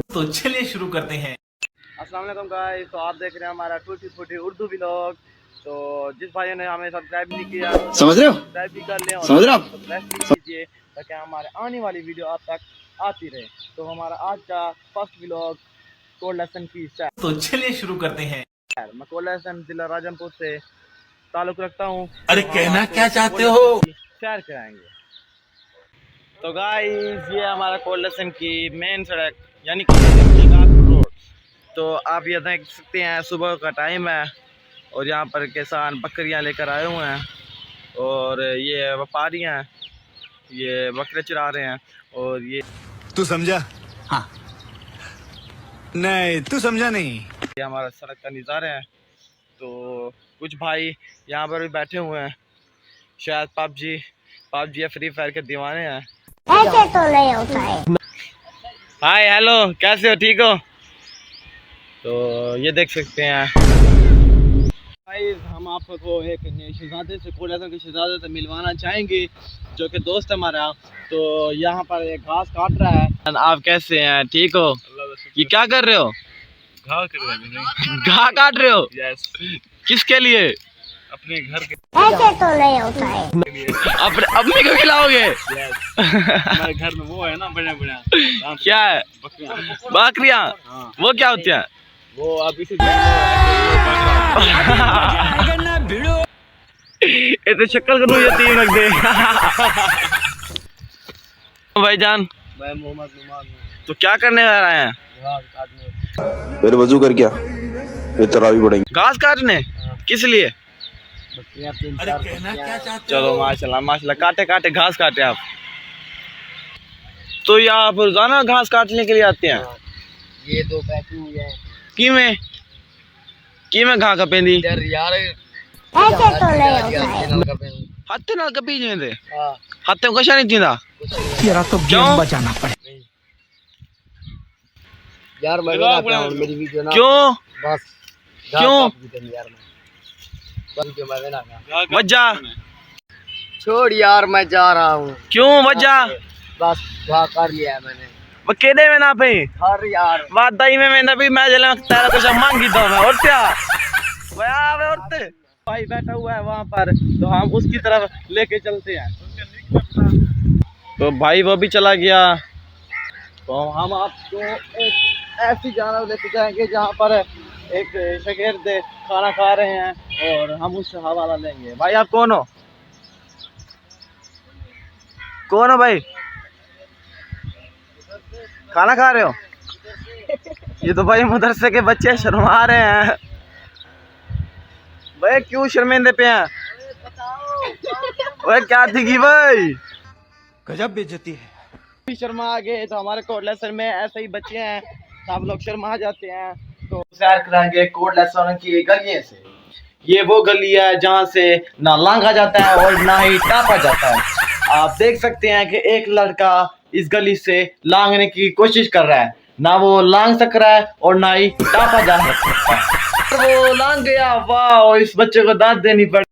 तो चलिए शुरू करते हैं। अस्सलाम वालेकुम गाइस, तो आप देख रहे हैं हमारा टूटी फूटी उर्दू व्लॉग। तो जिस भाइयों ने हमें सब्सक्राइब नहीं किया, समझ रहे हो? सब्सक्राइब भी कर लें और समझ रहे हो आप? प्रेस भी कीजिए ताकि हमारे आने वाली वीडियो आप तक आती रहे। तो हमारा आज का फर्स्ट व्लॉग कोड लेसन की सैर। तो चलिए शुरू करते हैं। मैं कोड लेसन जिला राजनपुर से ताल्लुक रखता हूँ। अरे तो कहना आपको क्या चाहते कोड हो? लेसन की सैर कराएंगे। तो गाइस, ये हमारा कोड लेसन की मेन सड़क यानी कि रोड। तो आप ये देख सकते हैं सुबह का टाइम है और यहाँ पर किसान बकरियाँ लेकर आए हुए हैं और ये व्यापारी हैं, ये बकरे चरा रहे हैं। और ये तू समझा? हाँ। नहीं, तू समझा नहीं। ये हमारा सड़क का नज़ारा है। तो कुछ भाई यहाँ पर भी बैठे हुए हैं, शायद पबजी या फ्री फायर के दीवाने हैं। ऐसे तो नहीं होता है। हाय हेलो, कैसे हो? ठीक हो? तो ये देख सकते हैं गाइस, हम आपको एक शहजादे से कोड लेसन के शहजादे से मिलवाना चाहेंगे जो कि दोस्त है हमारा। तो यहाँ पर एक घास काट रहा है। आप कैसे हैं? ठीक हो? ये क्या कर रहे हो? घास काट रहे हो? यस। किसके लिए? अपने घर के। ऐसे तो नहीं होता है। अपने अपने को खिलाओगे? हमारे घर में वो है ना, बढ़िया बढ़िया क्या है? बकरियाँ। वो क्या होती है? वो आप इसे ये तो शक्ल करूँ यतीम रख दे। भाईजान, मैं मोहम्मद नुमान हूँ। तो क्या करने आ रहे हैं? घास काटने फिर वजू कर क्या? ये तरावी पड़ेंगे। घास काटने? किस लिए? बकरियाँ तीन अरे चार कहना क्या चाहते चलो हो? माशाल्लाह माशाल्लाह, काटे काटे घास काटे आप। तो यहाँ आप रोजाना घास काटने के लिए आते हैं? ये दो पैकिंग है किमें घा कपेंदी यार यार। ऐसे तो नहीं होता है। हत्ते नाल कपी जेंदे हाँ, हत्ते को कशा नहीं थींदा तेरा तो क्यों? बचाना पड़े। यार मैं चलो, बनाता हूँ मेरी वीडियो ना। क्यों? बस क्यों? यार मैं वीडियो मैं बनाऊंगा। वजह छोड़ यार, मैं जा रहा हूँ। क्यों वजह? बस घा कर लिया है मैंने। वो केदे में ना पे हर यार वादाई में मैं भी मैं जले तेरा कुछ मांगी दो मैं और क्या भैया वे औरते भाई बैठा हुआ है वहाँ पर, तो हम उसकी तरफ लेके चलते हैं। तो भाई वो भी चला गया। तो हम आपको एक ऐसी जगह लेके जाएंगे जहाँ पर एक शागिर्द खाना खा रहे हैं और हम उससे हवाला लेंगे। भाई आप कौन हो? कौन हो भाई? खाना खा रहे हो? ये तो भाई मदरसे के बच्चे शर्मा रहे हैं। भाई क्यों शर्मिंदे पे हैं? भाई क्या थी भाई? गजब बेइज्जती है। शर्मा आ गए तो हमारे कोड लेसन में ऐसे ही बच्चे हैं, सब लोग शर्मा जाते हैं। तो सैर कराएंगे कोड लेसन की गलियों से। ये वो गली है जहाँ से ना लांघा जाता है और ना ही टापा जाता है। आप देख सकते हैं कि एक लड़का इस गली से लांघने की कोशिश कर रहा है, ना वो लांघ सक रहा है और ना ही टापा जा सकता है। वो लांघ गया, वाह! इस बच्चे को दाद देनी पड़ी।